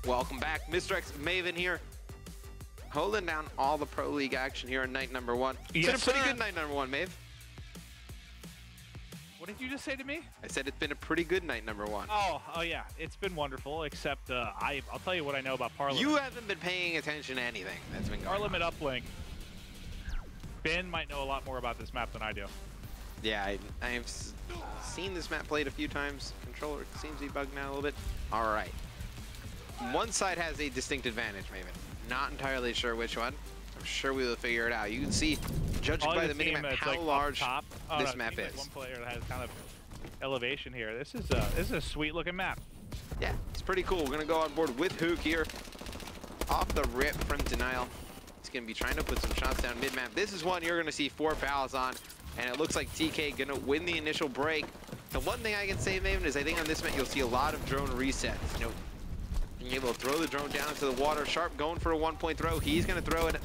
Welcome back. Mr. X Maven here, holding down all the Pro League action here in night number 1. It's been a pretty good night number 1, Maeve. What did you just say to me? I said it's been a pretty good night number 1. Oh yeah, it's been wonderful, except I'll tell you what I know about Parliament. You haven't been paying attention to anything that's been going Parliament uplink. Ben might know a lot more about this map than I do. Yeah, I've seen this map played a few times. Controller seems to be bugged now a little bit. All right. One side has a distinct advantage, Maven. Not entirely sure which one. I'm sure we will figure it out. You can see, judging by the minimap, how large this map is. One player that has kind of elevation here. This is a sweet looking map. Yeah, it's pretty cool. We're gonna go on board with Hook here, off the rip from Denial. He's gonna be trying to put some shots down mid-map. This is one you're gonna see 4 fouls on, and it looks like TK gonna win the initial break. The one thing I can say, Maven, is I think on this map you'll see a lot of drone resets. You know, being able to throw the drone down into the water. Sharp going for a 1-point throw. He's gonna throw it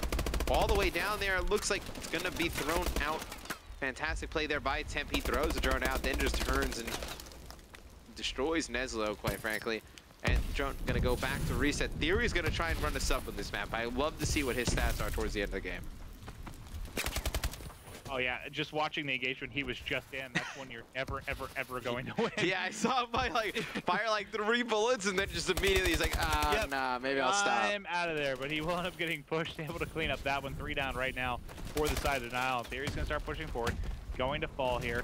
all the way down there. It looks like it's gonna be thrown out. Fantastic play there by Temp. He throws the drone out, then just turns and destroys Neslo, quite frankly. And drone gonna go back to reset. Theory's gonna try and run a sub with this map. I love to see what his stats are towards the end of the game. Oh yeah, just watching the engagement he was just in, that's when you're ever going to win. Yeah, I saw him fire like 3 bullets and then just immediately he's like, yep. Nah, maybe I'll stop. I'm out of there, but he will end up getting pushed, able to clean up that one. 3 down right now for the side of Denial. Theory's gonna start pushing forward, going to fall here.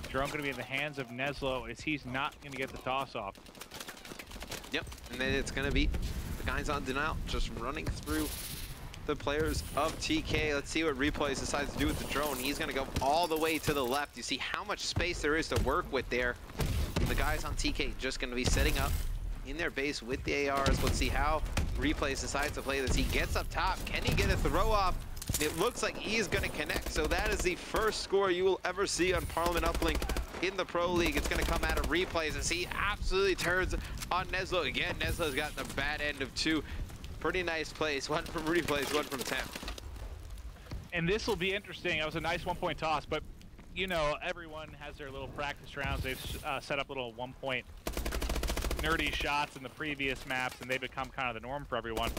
Drone gonna be in the hands of Neslo as he's not gonna get the toss off. Yep, and then it's gonna be the guys on Denial just running through the players of TK. Let's see what Replays decides to do with the drone. He's gonna go all the way to the left. You see how much space there is to work with there. The guys on TK just gonna be setting up in their base with the ARs. Let's see how Replays decides to play this. He gets up top. Can he get a throw off? It looks like he is gonna connect. So that is the first score you will ever see on Parliament Uplink in the Pro League. It's gonna come out of Replays as he absolutely turns on Neslo. Again, Neslo's gotten the bad end of 2. Pretty nice plays. 1 from Replays, 1 from Temp. And this will be interesting. It was a nice 1-point toss, but you know, everyone has their little practice rounds. They've set up little 1-point nerdy shots in the previous maps, and they become kind of the norm for everyone.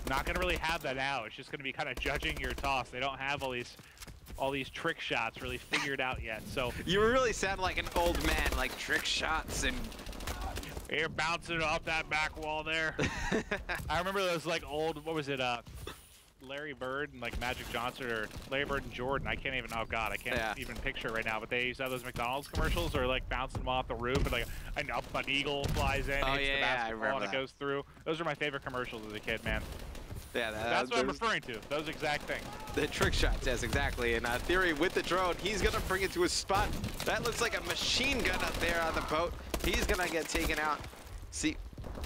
Not gonna really have that now. It's just gonna be kind of judging your toss. They don't have all these trick shots really figured out yet. So you really sound like an old man, like trick shots and you're bouncing off that back wall there. I remember those like old, what was it, Larry Bird and like Magic Johnson, or Larry Bird and Jordan. I can't even, oh God, I can't even picture it right now, but they used to have those McDonald's commercials or like bouncing them off the roof and like an eagle flies in, hits the basketball and it goes through. Those are my favorite commercials as a kid, man. Yeah, that's what I'm referring to, those exact things. The trick shots, yes, exactly. And Theory with the drone, he's gonna bring it to a spot. That looks like a machine gun up there on the boat. He's gonna get taken out. See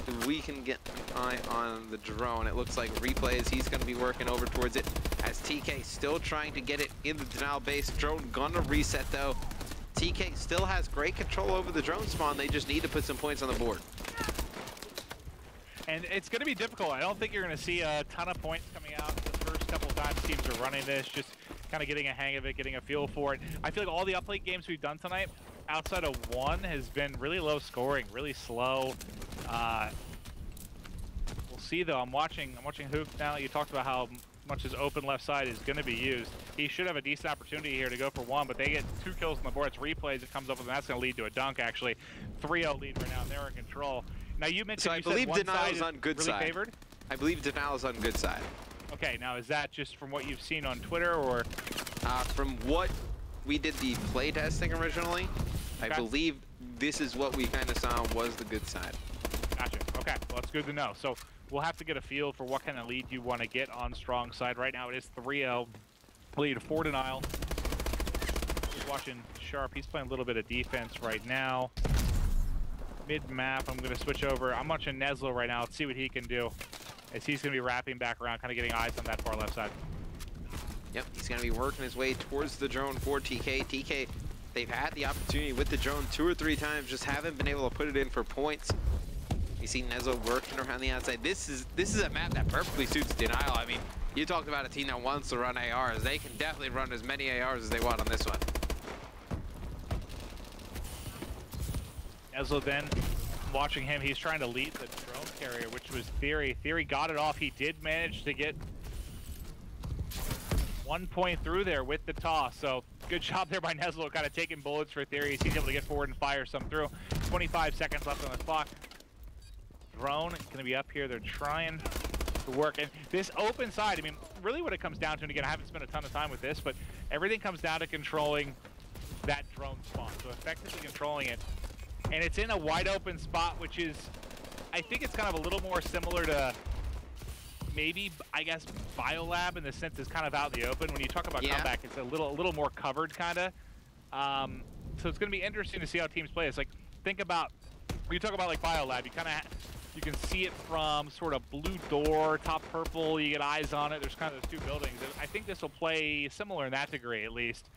if we can get an eye on the drone. It looks like Replays, he's gonna be working over towards it as TK still trying to get it in the Denial base. Drone gonna reset though. TK still has great control over the drone spawn. They just need to put some points on the board. And it's going to be difficult. I don't think you're going to see a ton of points coming out the first couple times teams are running this, just kind of getting a hang of it, getting a feel for it. I feel like all the uplink games we've done tonight, outside of one, has been really low scoring, really slow. We'll see though. I'm watching Hook now. You talked about how much his open left side is going to be used. He should have a decent opportunity here to go for 1, but they get 2 kills on the board. It's Replays that comes up with, and that's going to lead to a dunk actually. 3-0 lead right now, and they're in control. Now you mentioned, so I believe Denial's on good side. Favored? I believe Denial's on good side. Okay, now is that just from what you've seen on Twitter, or? From what we did the play testing originally, okay. I believe this is what we kind of saw was the good side. Gotcha. Okay, well that's good to know. So we'll have to get a feel for what kind of lead you want to get on strong side. Right now it is 3-0 lead for Denial. Just watching Sharp. He's playing a little bit of defense right now. Mid-map, I'm going to switch over. I'm watching Neslo right now. Let's see what he can do as he's going to be wrapping back around, kind of getting eyes on that far left side. Yep, he's going to be working his way towards the drone for TK. TK, they've had the opportunity with the drone 2 or 3 times, just haven't been able to put it in for points. You see Neslo working around the outside. This is a map that perfectly suits Denial. I mean, you talked about a team that wants to run ARs. They can definitely run as many ARs as they want on this one. Neslo then Watching him, he's trying to lead the drone carrier, which was Theory. Theory got it off. He did manage to get 1 point through there with the toss. So good job there by Neslo, kind of taking bullets for Theory. He's able to get forward and fire some through. 25 seconds left on the clock. Drone going to be up here. They're trying to work. And this open side, I mean, really what it comes down to, and again, I haven't spent a ton of time with this, but everything comes down to controlling that drone spawn. So effectively controlling it. And it's in a wide open spot, which is, I think it's kind of a little more similar to maybe, I guess, Biolab in the sense it's kind of out in the open. When you talk about comeback, it's a little more covered, kind of. So it's going to be interesting to see how teams play. It's like, think about, when you talk about like Biolab, you can see it from sort of blue door, top purple, you get eyes on it. There's kind of those two buildings. I think this will play similar in that degree, at least,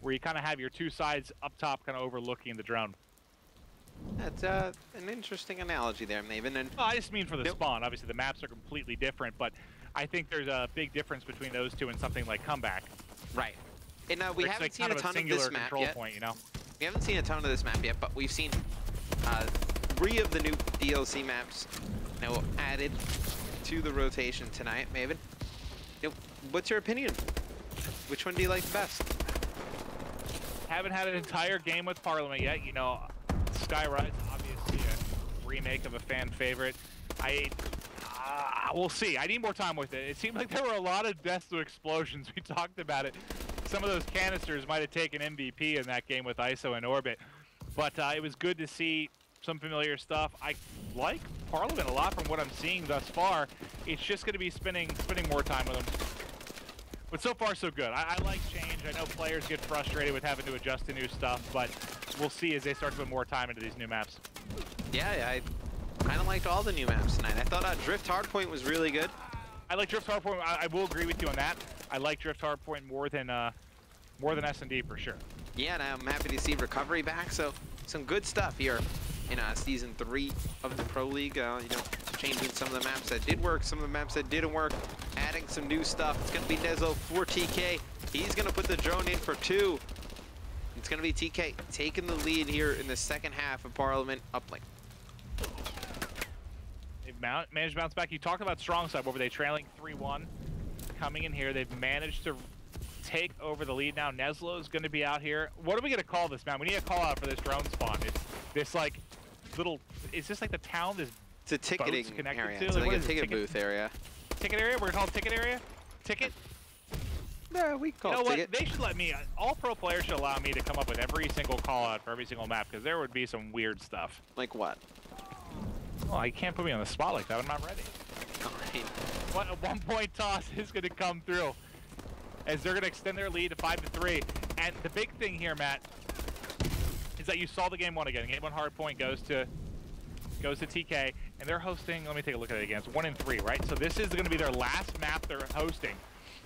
where you kind of have your two sides up top kind of overlooking the drone. That's an interesting analogy there, Maven. And well, I just mean for the spawn. Obviously, the maps are completely different, but I think there's a big difference between those two and something like Comeback. Right. And we haven't like seen a ton of this map yet. Point, you know? We haven't seen a ton of this map yet, but we've seen 3 of the new DLC maps added to the rotation tonight. Maven, what's your opinion? Which one do you like the best? Haven't had an entire game with Parliament yet. You know, Skyrise, obviously a remake of a fan favorite. We'll see. I need more time with it. It seemed like there were a lot of deaths to explosions. We talked about it. Some of those canisters might have taken MVP in that game with ISO and Orbit. But it was good to see some familiar stuff. I like Parliament a lot from what I'm seeing thus far. It's just going to be spending more time with them. But so far, so good. I like change. I know players get frustrated with having to adjust to new stuff, but we'll see as they start to put more time into these new maps. Yeah, I kind of liked all the new maps tonight. I thought Drift Hardpoint was really good. I like Drift Hardpoint. I will agree with you on that. I like Drift Hardpoint more than S&D for sure. Yeah, and I'm happy to see Recovery back. So some good stuff here in Season 3 of the Pro League. Changing some of the maps that did work, some of the maps that didn't work, adding some new stuff. It's going to be Nezo for TK. He's going to put the drone in for 2. It's going to be TK taking the lead here in the second half of Parliament uplink. They've managed to bounce back. You talked about strong side. What were they trailing 3-1? Coming in here, they've managed to take over the lead now. Neslo is going to be out here. What are we going to call this, man? We need a call out for this drone spawn. It's this like little, is this like the town this it's a ticketing area. It's like a ticket booth area. Ticket area? We're going to call it ticket area? Ticket? No, we call it ticket. You know what? They should let me, all pro players should allow me to come up with every single call out for every single map, because there would be some weird stuff. Like what? Well, you can't put me on the spot like that. I'm not ready. What a 1-point toss is going to come through as they're going to extend their lead to 5-3. And the big thing here, Matt, is that you saw the game 1 again. Game 1 hard point goes to TK, and they're hosting. Let me take a look at it again. It's 1-3, right? So this is going to be their last map they're hosting,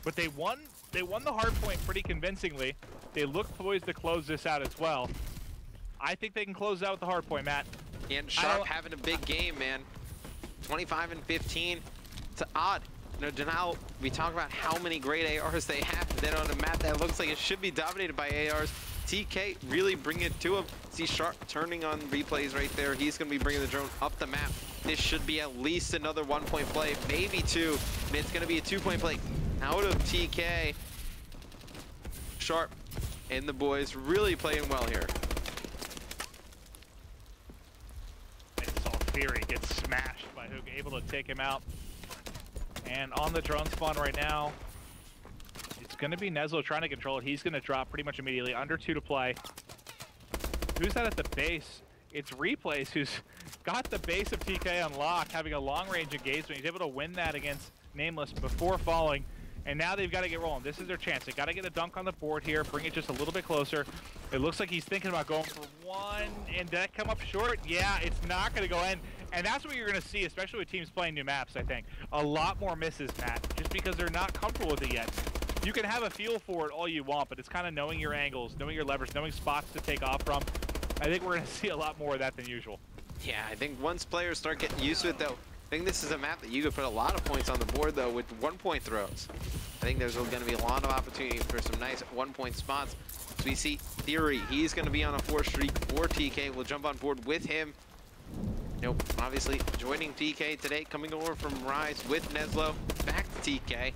but they won the hard point pretty convincingly. They look poised to close this out as well. I think they can close out with the hard point, Matt. And Sharp having a big game, man. 25-15. It's odd. Denial, we talk about how many great ARs they have, and then on a map that looks like it should be dominated by ARs, TK really bringing it to him. See Sharp turning on replays right there. He's going to be bringing the drone up the map. This should be at least another 1-point play, maybe 2. And it's going to be a 2-point play out of TK. Sharp and the boys really playing well here. I saw Theory get smashed by Hook, able to take him out. And on the drone spawn right now, it's going to be Neslo trying to control it. He's going to drop pretty much immediately. Under 2 to play. Who's that at the base? It's Replays who's got the base of TK unlocked, having a long-range engagement. He's able to win that against Nameless before falling. And now they've got to get rolling. This is their chance. They got to get a dunk on the board here, bring it just a little bit closer. It looks like he's thinking about going for 1, and did that come up short? Yeah, it's not going to go in. And that's what you're going to see, especially with teams playing new maps, I think. A lot more misses, Matt, just because they're not comfortable with it yet. You can have a feel for it all you want, but it's kind of knowing your angles, knowing your levers, knowing spots to take off from. I think we're going to see a lot more of that than usual. Yeah, I think once players start getting used to it, though, I think this is a map that you could put a lot of points on the board, though, with 1-point throws. I think there's going to be a lot of opportunity for some nice 1-point spots. So we see Theory. He's going to be on a 4 streak for TK. We'll jump on board with him. Nope, obviously joining TK today, coming over from Rise with Neslo, back to TK.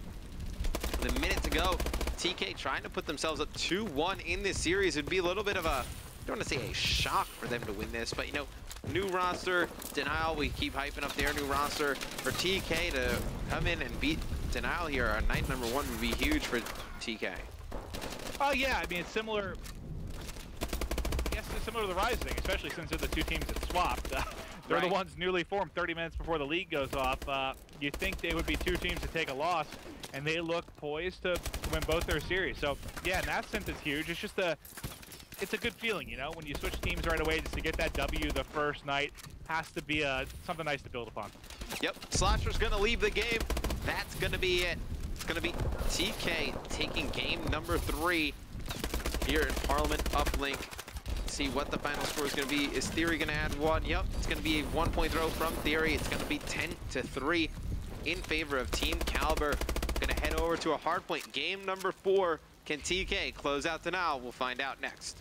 With a minute to go, TK trying to put themselves up 2-1 in this series. It'd be a little bit of a, I don't want to say a shock for them to win this, but you know, new roster, Denial, we keep hyping up their new roster. For TK to come in and beat Denial here on night number 1 would be huge for TK. Oh yeah, I mean, it's similar. I guess it's similar to the Rise thing, especially since they're the two teams that swapped. They're the ones newly formed 30 minutes before the league goes off. You think they would be two teams to take a loss, and they look poised to win both their series. So yeah, in that sense, it's huge. It's just it's a good feeling, you know, when you switch teams right away just to get that W the first night. Has to be something nice to build upon. Yep, Slasher's gonna leave the game. That's gonna be it. It's gonna be TK taking game number 3 here in Parliament Uplink. See what the final score is going to be. Is Theory going to add 1? Yep, it's going to be a 1-point throw from Theory. It's going to be 10-3 in favor of Team Kaliber. Going to head over to a hard point. Game number 4. Can TK close out Denial? We'll find out next.